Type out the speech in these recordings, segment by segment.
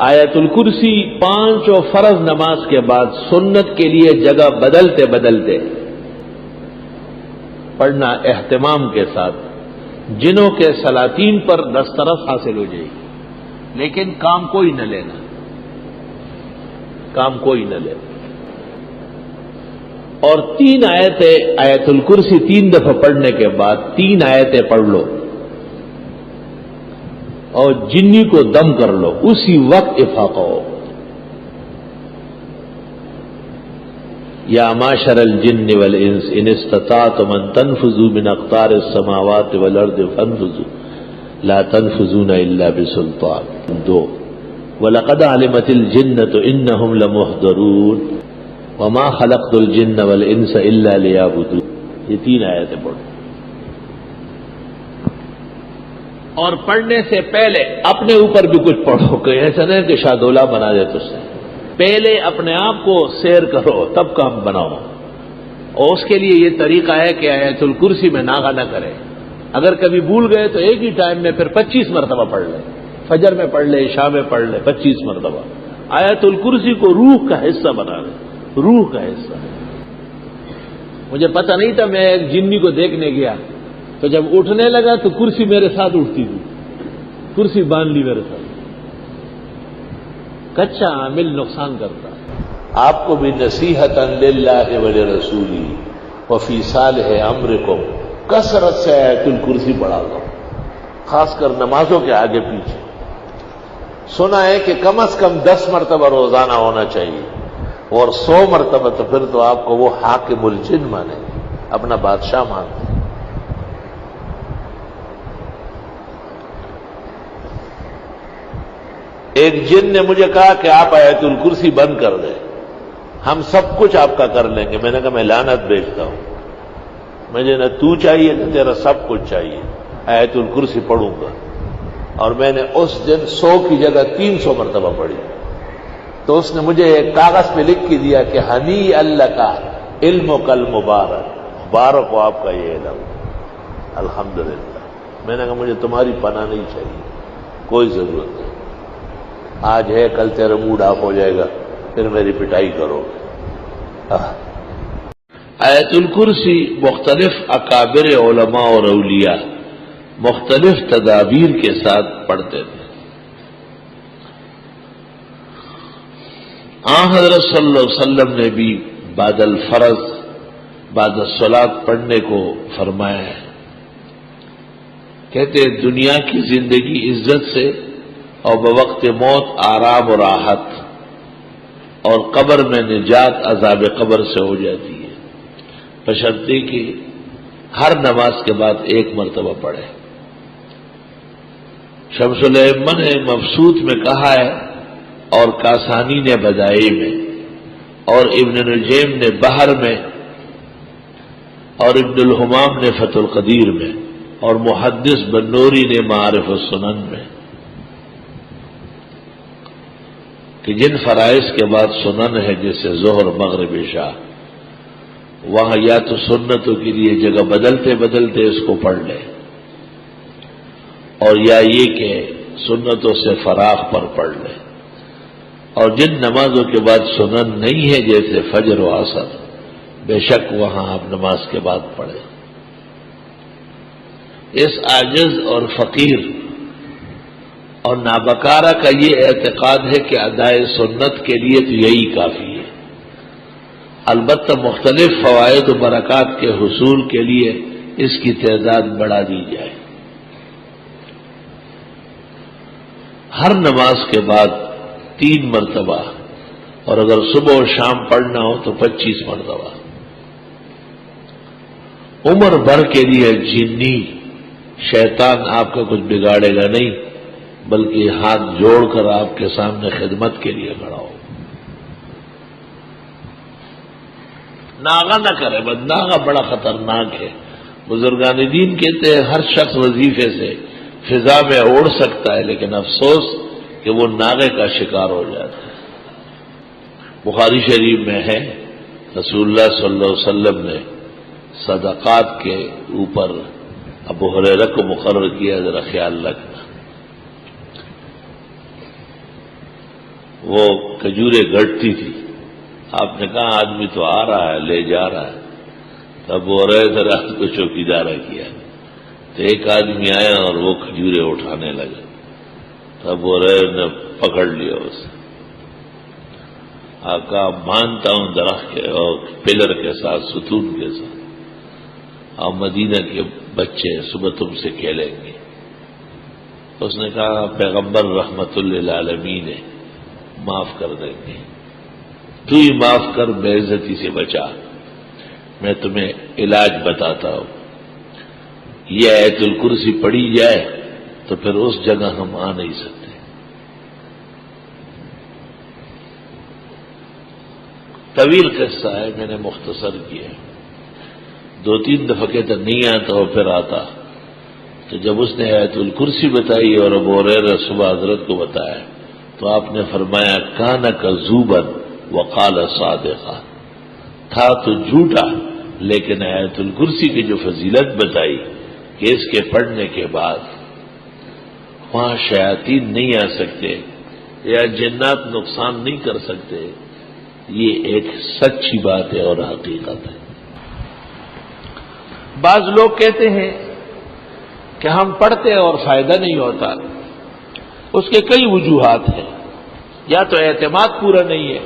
آیت الکرسی 5 فرض نماز کے بعد سنت کے لیے جگہ بدلتے بدلتے پڑھنا اہتمام کے ساتھ، جنوں کے سلاطین پر دسترس حاصل ہو جائے گی، لیکن کام کوئی نہ لینا، کام کوئی نہ لینا۔ اور 3 آیتیں آیت الکرسی 3 دفعہ پڑھنے کے بعد 3 آیتیں پڑھ لو اور جنی کو دم کر لو، اسی وقت افاقہ ہو۔ یا معشر الجن والانس ان استطعتم ان تنفذوا من اقطار السماوات والارض فانفذوا لا تنفذون الا بسلطان۔ 2 وَلَقَدْ عَلِمَتِ الْجِنَّةُ إِنَّهُمْ لَمُحْضَرُونَ وَمَا خَلَقْتُ الْجِنَّ وَالْإِنسَ إِلَّا لِيَعْبُدُونِ۔ یہ 3 آیتیں پڑھو، اور پڑھنے سے پہلے اپنے اوپر بھی کچھ پڑھو، کہ ایسا نہیں کہ شادولہ بنا دے تجھ سے، پہلے اپنے آپ کو سیر کرو تب کام بناؤ۔ اور اس کے لیے یہ طریقہ ہے کہ آیت الکرسی میں ناغہ نہ کرے، اگر کبھی بھول گئے تو ایک ہی ٹائم میں پھر 25 مرتبہ پڑھ لیں، فجر میں پڑھ لے، عشاء میں پڑھ لے 25 مرتبہ۔ آیت الکرسی کو روح کا حصہ بنا لیں، روح کا حصہ۔ مجھے پتہ نہیں تھا، میں ایک جنی کو دیکھنے گیا تو جب اٹھنے لگا تو کرسی میرے ساتھ اٹھتی تھی، کرسی باندھ لی میرے ساتھ۔ کچا عامل نقصان کرتا۔ آپ کو بھی نصیحتاً للہ ولرسولہ وفی صالح امرکم، کثرت سے آیت الکرسی پڑھا دو، خاص کر نمازوں کے آگے پیچھے۔ سنا ہے کہ کم از کم 10 مرتبہ روزانہ ہونا چاہیے، اور 100 مرتبہ تو پھر تو آپ کو وہ حاکم الجن مانے، اپنا بادشاہ مانتے۔ ایک جن نے مجھے کہا کہ آپ آیت الکرسی بند کر دیں، ہم سب کچھ آپ کا کر لیں گے۔ میں نے کہا میں لعنت بھیجتا ہوں، مجھے نہ تو چاہیے نہ تیرا سب کچھ چاہیے، آیت الکرسی پڑھوں گا۔ اور میں نے اس دن 100 کی جگہ 300 مرتبہ پڑھی، تو اس نے مجھے ایک کاغذ پہ لکھ کے دیا کہ ہنی اللہ کا علم کل مبارک، مبارک ہو آپ کا یہ علم، الحمدللہ۔ میں نے کہا مجھے تمہاری پناہ نہیں چاہیے، کوئی ضرورت نہیں، آج ہے کل تیرا موڈ آف ہو جائے گا، پھر میری پٹائی کرو۔ آیت الکرسی مختلف اکابر علماء اور اولیاء مختلف تدابیر کے ساتھ پڑھتے تھے۔ حضرت صلی اللہ علیہ وسلم نے بھی بعد الفرض بعد الصلاۃ پڑھنے کو فرمایا ہے۔ کہتے ہیں دنیا کی زندگی عزت سے اور بوقت موت آرام و راحت، اور قبر میں نجات عذاب قبر سے ہو جاتی ہے، بشرطے کہ ہر نماز کے بعد 1 مرتبہ پڑھے۔ شمس الائمہ نے مبسوط میں کہا ہے، اور کاسانی نے بدائی میں، اور ابن نجیم نے بحر میں، اور ابن الحمام نے فتح القدیر میں، اور محدث بنوری نے معارف السنن میں، کہ جن فرائض کے بعد سنن ہے جیسے ظہر مغرب عشاء، وہاں یا تو سنتوں کے لیے جگہ بدلتے بدلتے اس کو پڑھ لے، اور یا یہ کہ سنتوں سے فراغ پر پڑھ لے۔ اور جن نمازوں کے بعد سنن نہیں ہے جیسے فجر و عصر، بے شک وہاں آپ نماز کے بعد پڑھیں۔ اس عاجز اور فقیر اور نابکارہ کا یہ اعتقاد ہے کہ ادائے سنت کے لیے تو یہی کافی ہے، البتہ مختلف فوائد و برکات کے حصول کے لیے اس کی تعداد بڑھا دی جائے۔ ہر نماز کے بعد 3 مرتبہ، اور اگر صبح اور شام پڑھنا ہو تو 25 مرتبہ۔ عمر بھر کے لیے جنی شیطان آپ کا کچھ بگاڑے گا نہیں، بلکہ ہاتھ جوڑ کر آپ کے سامنے خدمت کے لیے کھڑا ہو۔ ناغہ نہ کرے، بس ناغہ بڑا خطرناک ہے۔ بزرگان دین کہتے ہیں ہر شخص وظیفے سے فضا میں اڑ سکتا ہے، لیکن افسوس کہ وہ ناغے کا شکار ہو جاتا ہے۔ بخاری شریف میں ہے رسول اللہ صلی اللہ علیہ وسلم نے صدقات کے اوپر ابو ہریرہ کو مقرر کیا، ذرا خیال رکھنا۔ وہ کھجوریں گھٹتی تھی. آپ نے کہا آدمی تو آ رہا ہے، لے جا رہا ہے. تب وہ رہے تھے رات کو چوکیدارہ کیا تو ایک آدمی آیا اور وہ کھجوریں اٹھانے لگا. تب وہ رہے نے پکڑ لیا اسے. آپ کہا مانتا ہوں درخت کے اور پلر کے ساتھ، ستون کے ساتھ، اور مدینہ کے بچے صبح تم سے کھیلیں گے. اس نے کہا پیغمبر رحمت للعالمین ہے، معاف کر دیں گے. تو ہی معاف کر، بے عزتی سے بچا. میں تمہیں علاج بتاتا ہوں. یہ آیت الکرسی پڑھی جائے تو پھر اس جگہ ہم آ نہیں سکتے. طویل قصہ ہے، میں نے مختصر کیا. 2-3 دفعہ کہتا نہیں آتا اور پھر آتا. تو جب اس نے آیت الکرسی بتائی اور ابو ہریرہ صبح حضرت کو بتایا تو آپ نے فرمایا کان کذوبا وقال صادقا. تھا تو جھوٹا لیکن آیت الکرسی کی جو فضیلت بتائی کہ اس کے پڑھنے کے بعد وہاں شیاطین نہیں آ سکتے یا جنات نقصان نہیں کر سکتے، یہ ایک سچی بات ہے اور حقیقت ہے. بعض لوگ کہتے ہیں کہ ہم پڑھتے اور فائدہ نہیں ہوتا. اس کے کئی وجوہات ہیں. یا تو اعتماد پورا نہیں ہے.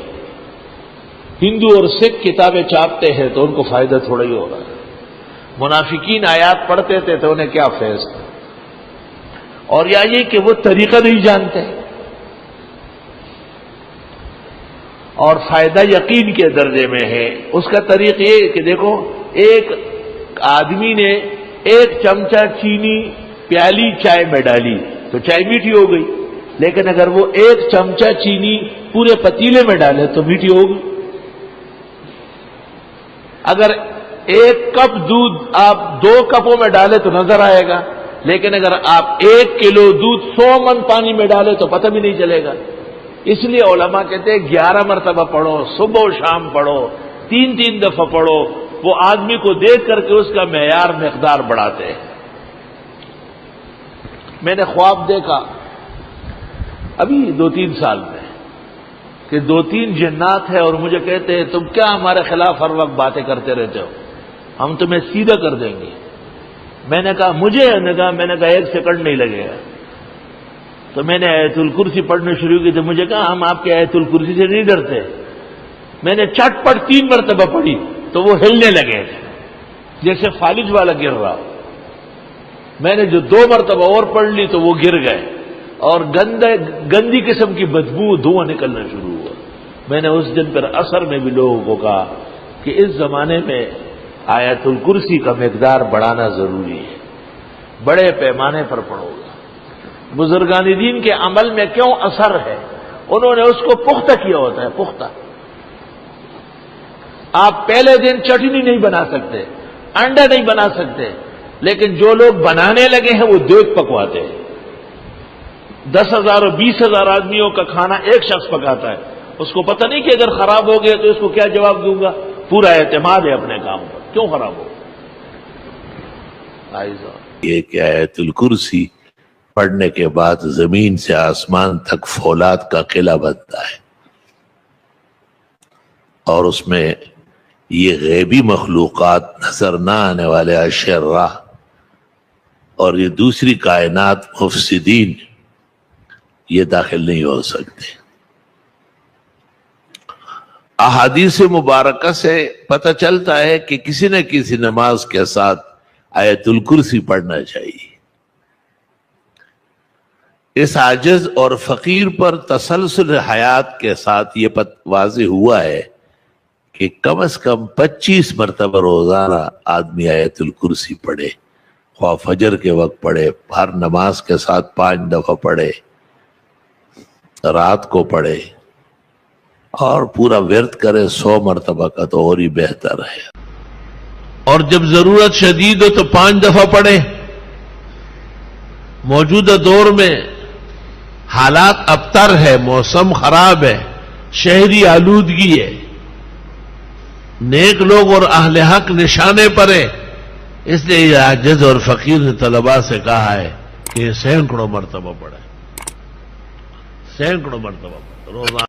ہندو اور سکھ کتابیں چھاپتے ہیں تو ان کو فائدہ تھوڑا ہی ہوگا. منافقین آیات پڑھتے تھے تو انہیں کیا فیض تھا. اور یا یہ کہ وہ طریقہ نہیں جانتے. اور فائدہ یقین کے درجے میں ہے. اس کا طریق یہ کہ دیکھو، ایک آدمی نے 1 چمچہ چینی پیالی چائے میں ڈالی تو چائے میٹھی ہو گئی. لیکن اگر وہ 1 چمچہ چینی پورے پتیلے میں ڈالے تو میٹھی ہوگی. اگر 1 کپ دودھ آپ 2 کپوں میں ڈالے تو نظر آئے گا. لیکن اگر آپ 1 کلو دودھ 100 من پانی میں ڈالے تو پتہ بھی نہیں چلے گا. اس لیے علماء کہتے ہیں 11 مرتبہ پڑھو، صبح و شام پڑھو، 3 دفعہ پڑھو. وہ آدمی کو دیکھ کر کے اس کا معیار مقدار بڑھاتے ہیں. میں نے خواب دیکھا ابھی 2-3 سال میں کہ 2-3 جنات ہیں اور مجھے کہتے ہیں تم کیا ہمارے خلاف ہر وقت باتیں کرتے رہتے ہو، ہم تمہیں سیدھا کر دیں گے. میں نے کہا مجھے میں نے کہا 1 سیکنڈ نہیں لگے گا. تو میں نے آیت الکرسی پڑھنا شروع کی تو مجھے کہا ہم آپ کے آیت الکرسی سے نہیں ڈرتے. میں نے چٹ پٹ 3 مرتبہ پڑھی تو وہ ہلنے لگے جیسے فالج والا گر رہا. میں نے جو 2 مرتبہ اور پڑھ لی تو وہ گر گئے اور گندی قسم کی بدبو دھواں نکلنا شروع ہوا. میں نے اس دن پر اثر میں بھی لوگوں کو کہا کہ اس زمانے میں آیت الکرسی کا مقدار بڑھانا ضروری ہے. بڑے پیمانے پر پڑھو گا. بزرگان دین کے عمل میں کیوں اثر ہے؟ انہوں نے اس کو پختہ کیا ہوتا ہے. پختہ آپ پہلے دن چٹنی نہیں بنا سکتے، انڈا نہیں بنا سکتے، لیکن جو لوگ بنانے لگے ہیں وہ دیگ پکواتے ہیں. 10,000 اور 20,000 آدمیوں کا کھانا ایک شخص پکاتا ہے. اس کو پتہ نہیں کہ اگر خراب ہو گیا تو اس کو کیا جواب دوں گا. پورا اعتماد ہے اپنے کام پر، کیوں خراب ہو. یہ کہ آیت الکرسی پڑھنے کے بعد زمین سے آسمان تک فولاد کا قلعہ بنتا ہے اور اس میں یہ غیبی مخلوقات، نظر نہ آنے والے اشرار اور یہ دوسری کائنات مفسدین یہ داخل نہیں ہو سکتے. احادیث مبارکہ سے پتہ چلتا ہے کہ کسی نہ کسی نماز کے ساتھ آیت الکرسی پڑھنا چاہیے. اس عاجز اور فقیر پر تسلسل حیات کے ساتھ یہ واضح ہوا ہے کہ کم از کم 25 مرتبہ روزانہ آدمی آیت الکرسی پڑھے. خواہ فجر کے وقت پڑھے، ہر نماز کے ساتھ 5 دفعہ پڑھے، رات کو پڑھے اور پورا ورد کرے 100 مرتبہ کا تو اور ہی بہتر ہے. اور جب ضرورت شدید ہو تو 5 دفعہ پڑھے. موجودہ دور میں حالات ابتر ہے، موسم خراب ہے، شہری آلودگی ہے، نیک لوگ اور اہل حق نشانے پر ہیں. اس لیے یہ عاجز اور فقیر نے طلباء سے کہا ہے کہ 100 مرتبہ پڑھے، 100 مرتبہ روزانہ.